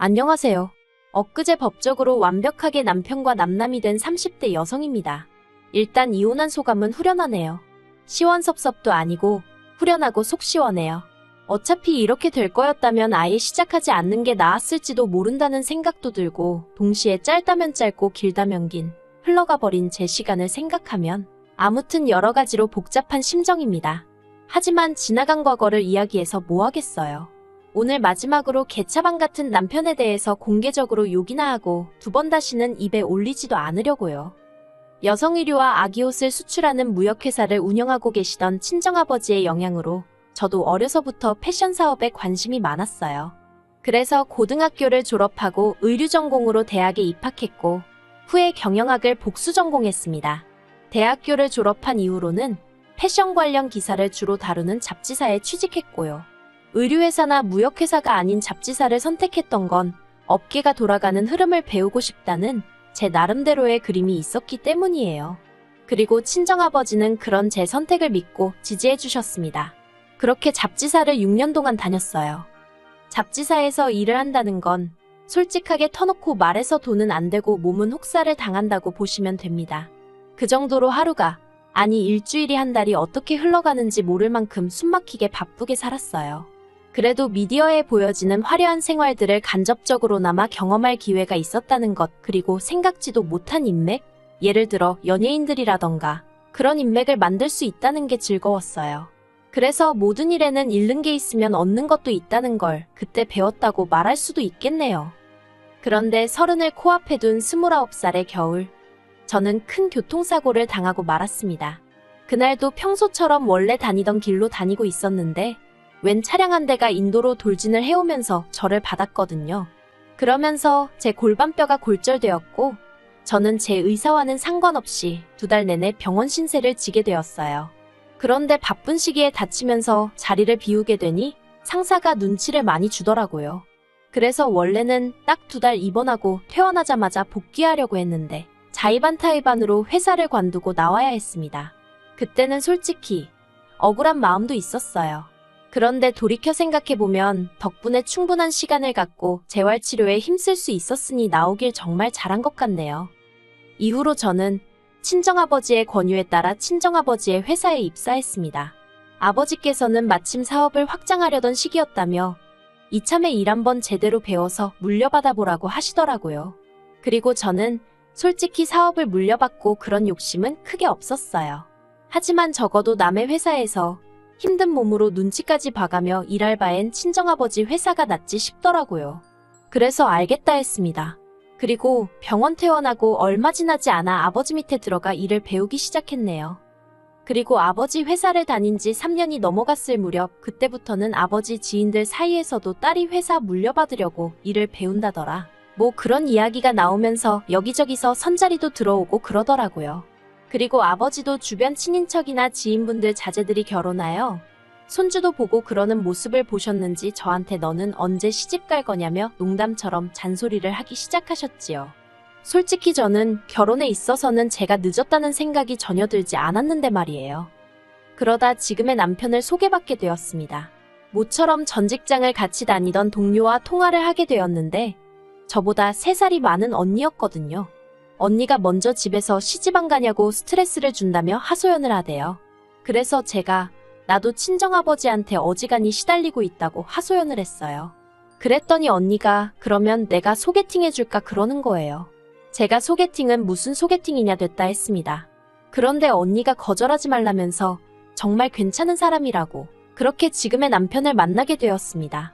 안녕하세요. 엊그제 법적으로 완벽하게 남편과 남남이 된 30대 여성입니다. 일단 이혼한 소감은 후련하네요. 시원섭섭도 아니고 후련하고 속 시원해요. 어차피 이렇게 될 거였다면 아예 시작하지 않는 게 나았을지도 모른다는 생각도 들고, 동시에 짧다면 짧고 길다면 긴 흘러가 버린 제 시간을 생각하면 아무튼 여러 가지로 복잡한 심정입니다. 하지만 지나간 과거를 이야기해서 뭐 하겠어요. 오늘 마지막으로 개차반 같은 남편에 대해서 공개적으로 욕이나 하고 두 번 다시는 입에 올리지도 않으려고요. 여성 의류와 아기 옷을 수출하는 무역회사를 운영하고 계시던 친정아버지의 영향으로 저도 어려서부터 패션 사업에 관심이 많았어요. 그래서 고등학교를 졸업하고 의류 전공으로 대학에 입학했고, 후에 경영학을 복수 전공했습니다. 대학교를 졸업한 이후로는 패션 관련 기사를 주로 다루는 잡지사에 취직했고요. 의류회사나 무역회사가 아닌 잡지사를 선택했던 건 업계가 돌아가는 흐름을 배우고 싶다는 제 나름대로의 그림이 있었기 때문이에요. 그리고 친정아버지는 그런 제 선택을 믿고 지지해 주셨습니다. 그렇게 잡지사를 6년 동안 다녔어요. 잡지사에서 일을 한다는 건 솔직하게 터놓고 말해서 돈은 안 되고 몸은 혹사를 당한다고 보시면 됩니다. 그 정도로 하루가, 아니 일주일이 한 달이 어떻게 흘러가는지 모를 만큼 숨막히게 바쁘게 살았어요. 그래도 미디어에 보여지는 화려한 생활들을 간접적으로나마 경험할 기회가 있었다는 것, 그리고 생각지도 못한 인맥? 예를 들어 연예인들이라던가 그런 인맥을 만들 수 있다는 게 즐거웠어요. 그래서 모든 일에는 잃는 게 있으면 얻는 것도 있다는 걸 그때 배웠다고 말할 수도 있겠네요. 그런데 30을 코앞에 둔 29살의 겨울, 저는 큰 교통사고를 당하고 말았습니다. 그날도 평소처럼 원래 다니던 길로 다니고 있었는데 웬 차량 한 대가 인도로 돌진을 해오면서 저를 받았거든요. 그러면서 제 골반뼈가 골절되었고, 저는 제 의사와는 상관없이 2달 내내 병원 신세를 지게 되었어요. 그런데 바쁜 시기에 다치면서 자리를 비우게 되니 상사가 눈치를 많이 주더라고요. 그래서 원래는 딱 2달 입원하고 퇴원하자마자 복귀하려고 했는데 자의반타의반으로 회사를 관두고 나와야 했습니다. 그때는 솔직히 억울한 마음도 있었어요. 그런데 돌이켜 생각해보면 덕분에 충분한 시간을 갖고 재활치료에 힘쓸 수 있었으니 나오길 정말 잘한 것 같네요. 이후로 저는 친정아버지의 권유에 따라 친정아버지의 회사에 입사했습니다. 아버지께서는 마침 사업을 확장하려던 시기였다며 이참에 일 한번 제대로 배워서 물려받아 보라고 하시더라고요. 그리고 저는 솔직히 사업을 물려받고 그런 욕심은 크게 없었어요. 하지만 적어도 남의 회사에서 힘든 몸으로 눈치까지 봐가며 일할 바엔 친정아버지 회사가 낫지 싶더라고요. 그래서 알겠다 했습니다. 그리고 병원 퇴원하고 얼마 지나지 않아 아버지 밑에 들어가 일을 배우기 시작했네요. 그리고 아버지 회사를 다닌 지 3년이 넘어갔을 무렵, 그때부터는 아버지 지인들 사이에서도 딸이 회사 물려받으려고 일을 배운다더라, 뭐 그런 이야기가 나오면서 여기저기서 선자리도 들어오고 그러더라고요. 그리고 아버지도 주변 친인척이나 지인분들 자제들이 결혼하여 손주도 보고 그러는 모습을 보셨는지 저한테 너는 언제 시집 갈 거냐며 농담처럼 잔소리를 하기 시작하셨지요. 솔직히 저는 결혼에 있어서는 제가 늦었다는 생각이 전혀 들지 않았는데 말이에요. 그러다 지금의 남편을 소개받게 되었습니다. 모처럼 전 직장을 같이 다니던 동료와 통화를 하게 되었는데 저보다 3살이 많은 언니였거든요. 언니가 먼저 집에서 시집 안 가냐고 스트레스를 준다며 하소연을 하대요. 그래서 제가 나도 친정아버지한테 어지간히 시달리고 있다고 하소연을 했어요. 그랬더니 언니가 그러면 내가 소개팅 해줄까 그러는 거예요. 제가 소개팅은 무슨 소개팅이냐 됐다 했습니다. 그런데 언니가 거절하지 말라면서 정말 괜찮은 사람이라고 그렇게 지금의 남편을 만나게 되었습니다.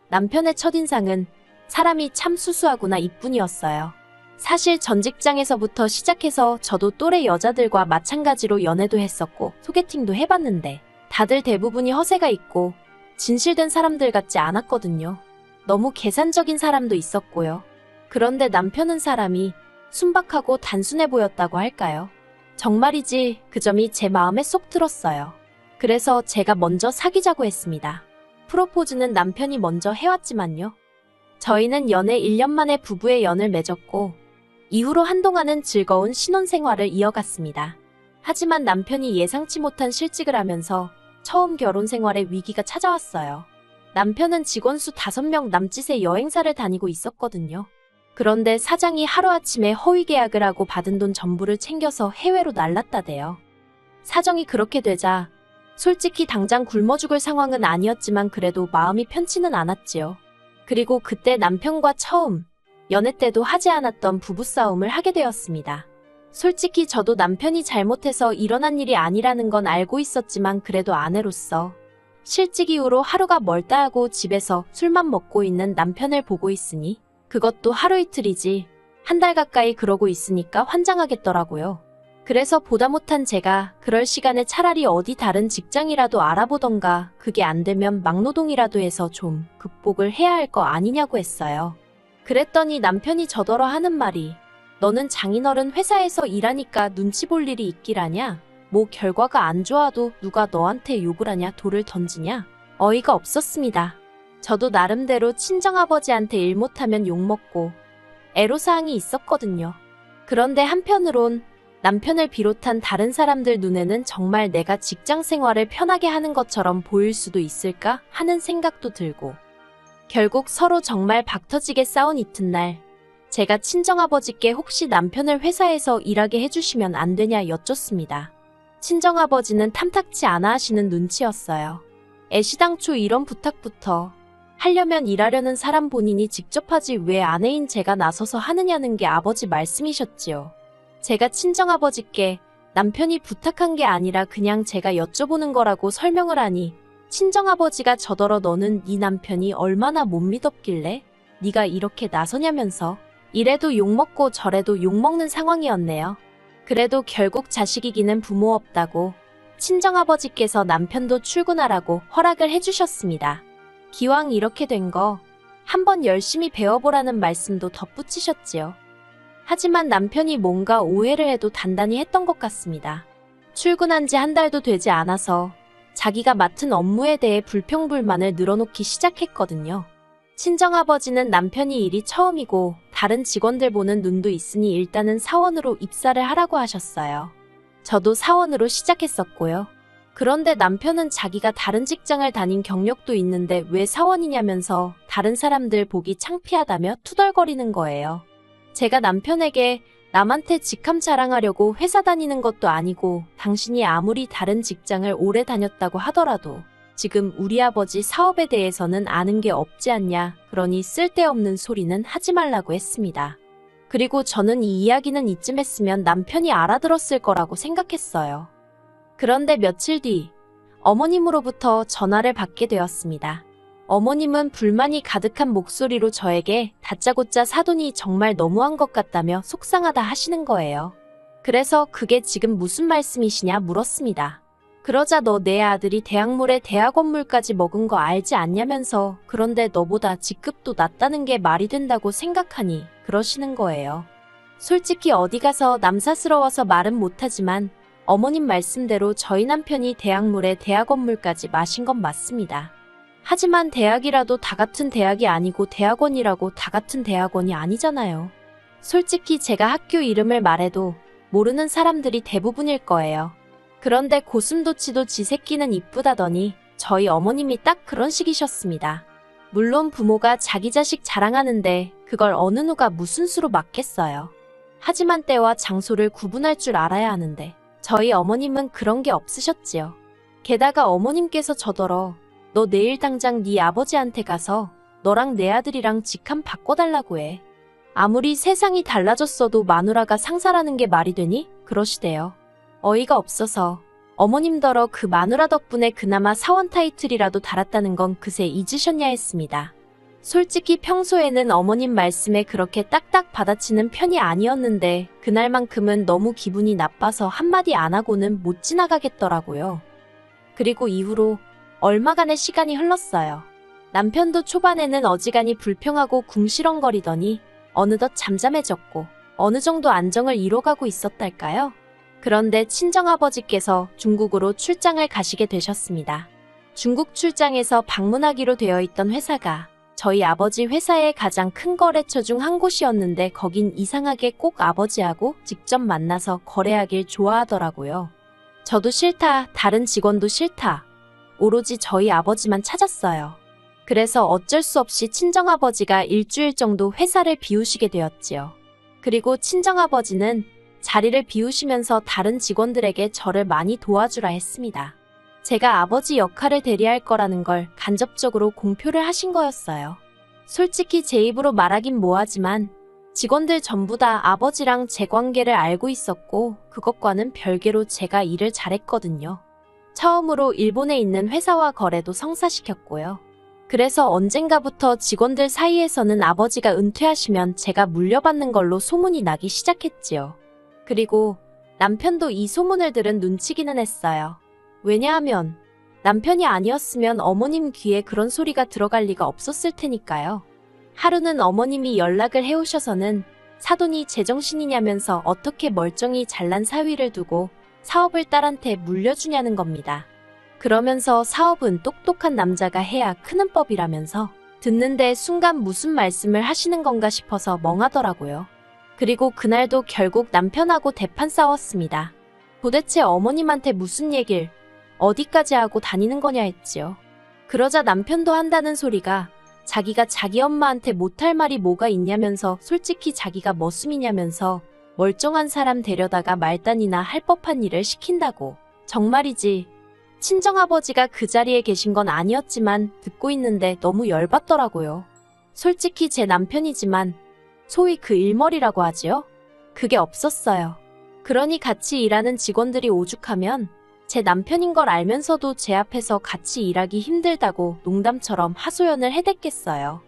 남편의 첫인상은 사람이 참 수수하구나 이뿐이었어요. 사실 전 직장에서부터 시작해서 저도 또래 여자들과 마찬가지로 연애도 했었고 소개팅도 해봤는데 다들 대부분이 허세가 있고 진실된 사람들 같지 않았거든요. 너무 계산적인 사람도 있었고요. 그런데 남편은 사람이 순박하고 단순해 보였다고 할까요? 정말이지 그 점이 제 마음에 쏙 들었어요. 그래서 제가 먼저 사귀자고 했습니다. 프로포즈는 남편이 먼저 해왔지만요. 저희는 연애 1년 만에 부부의 연을 맺었고 이후로 한동안은 즐거운 신혼생활을 이어갔습니다. 하지만 남편이 예상치 못한 실직을 하면서 처음 결혼 생활에 위기가 찾아왔어요. 남편은 직원 수 5명 남짓의 여행사를 다니고 있었거든요. 그런데 사장이 하루아침에 허위 계약을 하고 받은 돈 전부를 챙겨서 해외로 날랐다대요. 사정이 그렇게 되자 솔직히 당장 굶어 죽을 상황은 아니었지만 그래도 마음이 편치는 않았지요. 그리고 그때 남편과 처음 연애 때도 하지 않았던 부부싸움을 하게 되었습니다. 솔직히 저도 남편이 잘못해서 일어난 일이 아니라는 건 알고 있었지만 그래도 아내로서 실직 이후로 하루가 멀다 하고 집에서 술만 먹고 있는 남편을 보고 있으니 그것도 하루 이틀이지 한 달 가까이 그러고 있으니까 환장하겠더라고요. 그래서 보다 못한 제가 그럴 시간에 차라리 어디 다른 직장이라도 알아보던가 그게 안 되면 막노동이라도 해서 좀 극복을 해야 할 거 아니냐고 했어요. 그랬더니 남편이 저더러 하는 말이 너는 장인어른 회사에서 일하니까 눈치 볼 일이 있기라냐? 뭐 결과가 안 좋아도 누가 너한테 욕을 하냐 돌을 던지냐? 어이가 없었습니다. 저도 나름대로 친정아버지한테 일 못하면 욕먹고 애로사항이 있었거든요. 그런데 한편으론 남편을 비롯한 다른 사람들 눈에는 정말 내가 직장 생활을 편하게 하는 것처럼 보일 수도 있을까 하는 생각도 들고 결국 서로 정말 박터지게 싸운 이튿날 제가 친정아버지께 혹시 남편을 회사에서 일하게 해주시면 안 되냐 여쭙습니다. 친정아버지는 탐탁치 않아 하시는 눈치였어요. 애시당초 이런 부탁부터 하려면 일하려는 사람 본인이 직접 하지 왜 아내인 제가 나서서 하느냐는 게 아버지 말씀이셨지요. 제가 친정아버지께 남편이 부탁한 게 아니라 그냥 제가 여쭤보는 거라고 설명을 하니 친정아버지가 저더러 너는 네 남편이 얼마나 못 믿었길래 네가 이렇게 나서냐면서 이래도 욕먹고 저래도 욕먹는 상황이었네요. 그래도 결국 자식이기는 부모 없다고 친정아버지께서 남편도 출근하라고 허락을 해주셨습니다. 기왕 이렇게 된 거 한번 열심히 배워보라는 말씀도 덧붙이셨지요. 하지만 남편이 뭔가 오해를 해도 단단히 했던 것 같습니다. 출근한 지 한 달도 되지 않아서 자기가 맡은 업무에 대해 불평불만을 늘어놓기 시작했거든요. 친정아버지는 남편이 일이 처음이고 다른 직원들 보는 눈도 있으니 일단은 사원으로 입사를 하라고 하셨어요. 저도 사원으로 시작했었고요. 그런데 남편은 자기가 다른 직장을 다닌 경력도 있는데 왜 사원이냐면서 다른 사람들 보기 창피하다며 투덜거리는 거예요. 제가 남편에게 남한테 직함 자랑하려고 회사 다니는 것도 아니고 당신이 아무리 다른 직장을 오래 다녔다고 하더라도 지금 우리 아버지 사업에 대해서는 아는 게 없지 않냐. 그러니 쓸데없는 소리는 하지 말라고 했습니다. 그리고 저는 이 이야기는 이쯤 했으면 남편이 알아들었을 거라고 생각했어요. 그런데 며칠 뒤 어머님으로부터 전화를 받게 되었습니다. 어머님은 불만이 가득한 목소리로 저에게 다짜고짜 사돈이 정말 너무한 것 같다며 속상하다 하시는 거예요. 그래서 그게 지금 무슨 말씀이시냐 물었습니다. 그러자 너 내 아들이 대학물에 대학원물까지 먹은 거 알지 않냐면서 그런데 너보다 직급도 낮다는 게 말이 된다고 생각하니 그러시는 거예요. 솔직히 어디 가서 남사스러워서 말은 못하지만 어머님 말씀대로 저희 남편이 대학물에 대학원물까지 마신 건 맞습니다. 하지만 대학이라도 다 같은 대학이 아니고 대학원이라고 다 같은 대학원이 아니잖아요. 솔직히 제가 학교 이름을 말해도 모르는 사람들이 대부분일 거예요. 그런데 고슴도치도 지 새끼는 이쁘다더니 저희 어머님이 딱 그런 식이셨습니다. 물론 부모가 자기 자식 자랑하는데 그걸 어느 누가 무슨 수로 막겠어요. 하지만 때와 장소를 구분할 줄 알아야 하는데 저희 어머님은 그런 게 없으셨지요. 게다가 어머님께서 저더러 너 내일 당장 네 아버지한테 가서 너랑 내 아들이랑 직함 바꿔달라고 해. 아무리 세상이 달라졌어도 마누라가 상사라는 게 말이 되니? 그러시대요. 어이가 없어서 어머님더러 그 마누라 덕분에 그나마 사원 타이틀이라도 달았다는 건 그새 잊으셨냐 했습니다. 솔직히 평소에는 어머님 말씀에 그렇게 딱딱 받아치는 편이 아니었는데 그날만큼은 너무 기분이 나빠서 한마디 안 하고는 못 지나가겠더라고요. 그리고 이후로 얼마간의 시간이 흘렀어요. 남편도 초반에는 어지간히 불평하고 궁시렁거리더니 어느덧 잠잠해졌고 어느 정도 안정을 이뤄가고 있었달까요? 그런데 친정아버지께서 중국으로 출장을 가시게 되셨습니다. 중국 출장에서 방문하기로 되어 있던 회사가 저희 아버지 회사의 가장 큰 거래처 중 한 곳이었는데 거긴 이상하게 꼭 아버지하고 직접 만나서 거래하길 좋아하더라고요. 저도 싫다, 다른 직원도 싫다. 오로지 저희 아버지만 찾았어요. 그래서 어쩔 수 없이 친정아버지가 일주일 정도 회사를 비우시게 되었지요. 그리고 친정아버지는 자리를 비우시면서 다른 직원들에게 저를 많이 도와주라 했습니다. 제가 아버지 역할을 대리할 거라는 걸 간접적으로 공표를 하신 거였어요. 솔직히 제 입으로 말하긴 뭐하지만 직원들 전부 다 아버지랑 제 관계를 알고 있었고 그것과는 별개로 제가 일을 잘했거든요. 처음으로 일본에 있는 회사와 거래도 성사시켰고요. 그래서 언젠가부터 직원들 사이에서는 아버지가 은퇴하시면 제가 물려받는 걸로 소문이 나기 시작했지요. 그리고 남편도 이 소문을 들은 눈치기는 했어요. 왜냐하면 남편이 아니었으면 어머님 귀에 그런 소리가 들어갈 리가 없었을 테니까요. 하루는 어머님이 연락을 해오셔서는 사돈이 제정신이냐면서 어떻게 멀쩡히 잘난 사위를 두고 사업을 딸한테 물려주냐는 겁니다. 그러면서 사업은 똑똑한 남자가 해야 크는 법이라면서 듣는데 순간 무슨 말씀을 하시는 건가 싶어서 멍하더라고요. 그리고 그날도 결국 남편하고 대판 싸웠습니다. 도대체 어머님한테 무슨 얘길 어디까지 하고 다니는 거냐 했지요. 그러자 남편도 한다는 소리가 자기가 자기 엄마한테 못할 말이 뭐가 있냐면서 솔직히 자기가 머슴이냐면서 멀쩡한 사람 데려다가 말단이나 할 법한 일을 시킨다고. 정말이지. 친정아버지가 그 자리에 계신 건 아니었지만 듣고 있는데 너무 열받더라고요. 솔직히 제 남편이지만 소위 그 일머리라고 하지요? 그게 없었어요. 그러니 같이 일하는 직원들이 오죽하면 제 남편인 걸 알면서도 제 앞에서 같이 일하기 힘들다고 농담처럼 하소연을 해댔겠어요.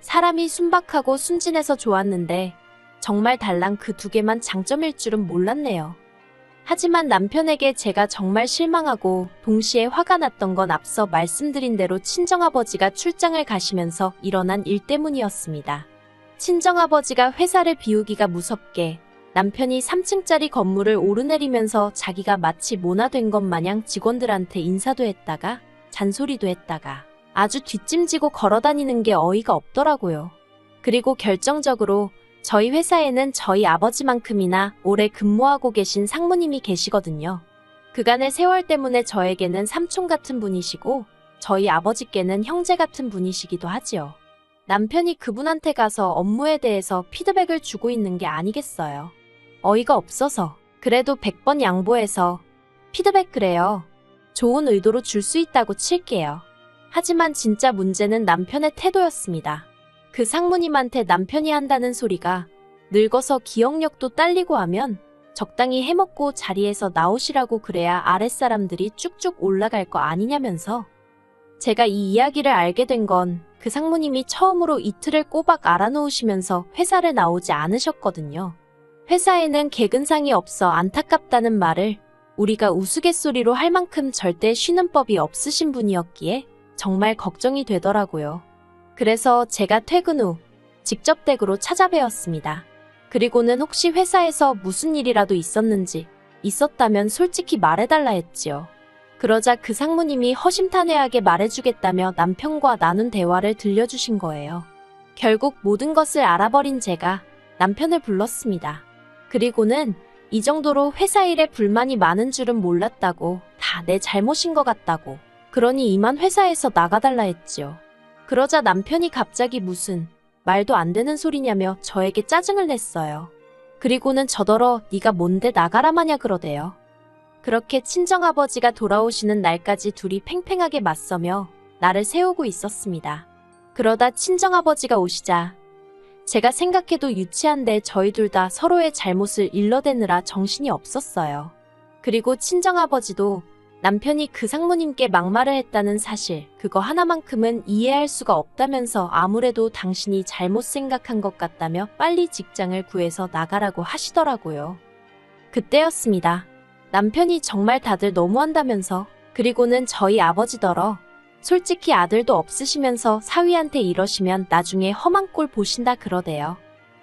사람이 순박하고 순진해서 좋았는데 정말 달랑 그 두 개만 장점일 줄은 몰랐네요. 하지만 남편에게 제가 정말 실망하고 동시에 화가 났던 건 앞서 말씀드린 대로 친정아버지가 출장을 가시면서 일어난 일 때문이었습니다. 친정아버지가 회사를 비우기가 무섭게 남편이 3층짜리 건물을 오르내리면서 자기가 마치 모나된 것 마냥 직원들한테 인사도 했다가 잔소리도 했다가 아주 뒷짐지고 걸어다니는 게 어이가 없더라고요. 그리고 결정적으로 저희 회사에는 저희 아버지만큼이나 오래 근무하고 계신 상무님이 계시거든요. 그간의 세월 때문에 저에게는 삼촌 같은 분이시고 저희 아버지께는 형제 같은 분이시기도 하지요. 남편이 그분한테 가서 업무에 대해서 피드백을 주고 있는 게 아니겠어요. 어이가 없어서. 그래도 100번 양보해서 피드백 그래요. 좋은 의도로 줄 수 있다고 칠게요. 하지만 진짜 문제는 남편의 태도였습니다. 그 상무님한테 남편이 한다는 소리가 늙어서 기억력도 딸리고 하면 적당히 해먹고 자리에서 나오시라고 그래야 아랫사람들이 쭉쭉 올라갈 거 아니냐면서. 제가 이 이야기를 알게 된 건 그 상무님이 처음으로 이틀을 꼬박 알아놓으시면서 회사를 나오지 않으셨거든요. 회사에는 개근상이 없어 안타깝다는 말을 우리가 우스갯소리로 할 만큼 절대 쉬는 법이 없으신 분이었기에 정말 걱정이 되더라고요. 그래서 제가 퇴근 후 직접 댁으로 찾아뵈었습니다. 그리고는 혹시 회사에서 무슨 일이라도 있었는지, 있었다면 솔직히 말해달라 했지요. 그러자 그 상무님이 허심탄회하게 말해주겠다며 남편과 나눈 대화를 들려주신 거예요. 결국 모든 것을 알아버린 제가 남편을 불렀습니다. 그리고는 이 정도로 회사 일에 불만이 많은 줄은 몰랐다고, 다 내 잘못인 것 같다고, 그러니 이만 회사에서 나가달라 했지요. 그러자 남편이 갑자기 무슨 말도 안 되는 소리냐며 저에게 짜증을 냈어요. 그리고는 저더러 네가 뭔데 나가라 마냐 그러대요. 그렇게 친정아버지가 돌아오시는 날까지 둘이 팽팽하게 맞서며 나를 세우고 있었습니다. 그러다 친정아버지가 오시자 제가 생각해도 유치한데 저희 둘 다 서로의 잘못을 일러대느라 정신이 없었어요. 그리고 친정아버지도 남편이 그 상무님께 막말을 했다는 사실, 그거 하나만큼은 이해할 수가 없다면서 아무래도 당신이 잘못 생각한 것 같다며 빨리 직장을 구해서 나가라고 하시더라고요. 그때였습니다. 남편이 정말 다들 너무한다면서. 그리고는 저희 아버지더러 솔직히 아들도 없으시면서 사위한테 이러시면 나중에 험한 꼴 보신다 그러대요.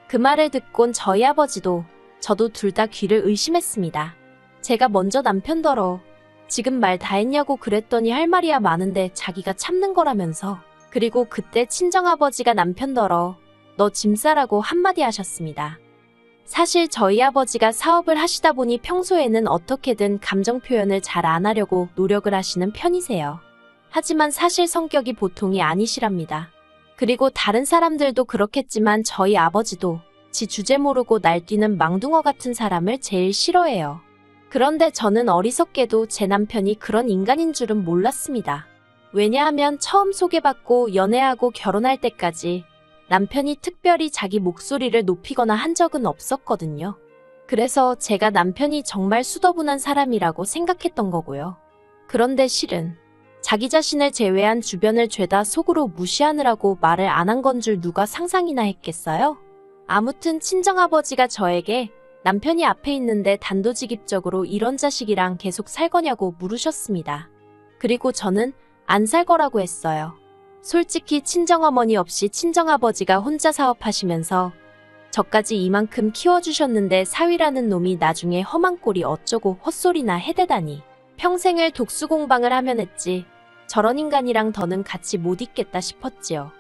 그 말을 듣곤 저희 아버지도 저도 둘 다 귀를 의심했습니다. 제가 먼저 남편더러 지금 말 다 했냐고 그랬더니 할 말이야 많은데 자기가 참는 거라면서. 그리고 그때 친정아버지가 남편더러 너 짐 싸라고 한마디 하셨습니다. 사실 저희 아버지가 사업을 하시다 보니 평소에는 어떻게든 감정 표현을 잘 안 하려고 노력을 하시는 편이세요. 하지만 사실 성격이 보통이 아니시랍니다. 그리고 다른 사람들도 그렇겠지만 저희 아버지도 지 주제 모르고 날뛰는 망둥어 같은 사람을 제일 싫어해요. 그런데 저는 어리석게도 제 남편이 그런 인간인 줄은 몰랐습니다. 왜냐하면 처음 소개받고 연애하고 결혼할 때까지 남편이 특별히 자기 목소리를 높이거나 한 적은 없었거든요. 그래서 제가 남편이 정말 수더분한 사람이라고 생각했던 거고요. 그런데 실은 자기 자신을 제외한 주변을 죄다 속으로 무시하느라고 말을 안 한 건 줄 누가 상상이나 했겠어요? 아무튼 친정아버지가 저에게 남편이 앞에 있는데 단도직입적으로 이런 자식이랑 계속 살 거냐고 물으셨습니다. 그리고 저는 안 살 거라고 했어요. 솔직히 친정어머니 없이 친정아버지가 혼자 사업하시면서 저까지 이만큼 키워주셨는데 사위라는 놈이 나중에 험한 꼴이 어쩌고 헛소리나 해대다니. 평생을 독수공방을 하면 했지. 저런 인간이랑 더는 같이 못 있겠다 싶었지요.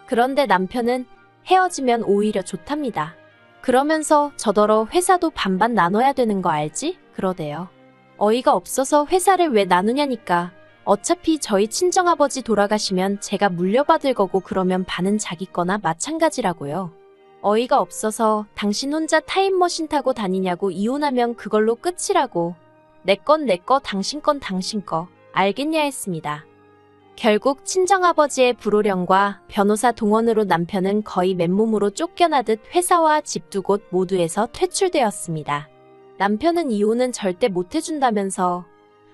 그런데 남편은 헤어지면 오히려 좋답니다. 그러면서 저더러 회사도 반반 나눠야 되는 거 알지? 그러대요. 어이가 없어서 회사를 왜 나누냐니까. 어차피 저희 친정아버지 돌아가시면 제가 물려받을 거고 그러면 반은 자기 거나 마찬가지라고요. 어이가 없어서 당신 혼자 타임머신 타고 다니냐고 이혼하면 그걸로 끝이라고. 내 건 내 거, 당신 건 당신 거. 알겠냐 했습니다. 결국 친정아버지의 불호령과 변호사 동원으로 남편은 거의 맨몸으로 쫓겨나듯 회사와 집 두 곳 모두에서 퇴출되었습니다. 남편은 이혼은 절대 못 해준다면서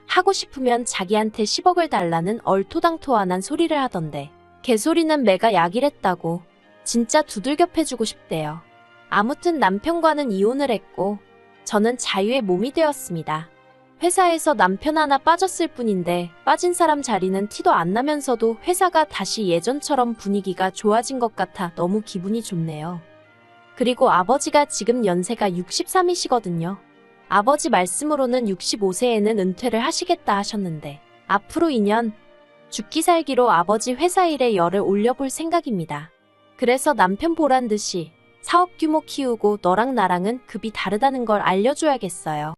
하고 싶으면 자기한테 10억을 달라는 얼토당토안한 소리를 하던데 개소리는 매가 약이랬다고 진짜 두들겨 패주고 싶대요. 아무튼 남편과는 이혼을 했고 저는 자유의 몸이 되었습니다. 회사에서 남편 하나 빠졌을 뿐인데 빠진 사람 자리는 티도 안 나면서도 회사가 다시 예전처럼 분위기가 좋아진 것 같아 너무 기분이 좋네요. 그리고 아버지가 지금 연세가 63이시거든요. 아버지 말씀으로는 65세에는 은퇴를 하시겠다 하셨는데 앞으로 2년 죽기 살기로 아버지 회사 일에 열을 올려볼 생각입니다. 그래서 남편 보란 듯이 사업 규모 키우고 너랑 나랑은 급이 다르다는 걸 알려줘야겠어요.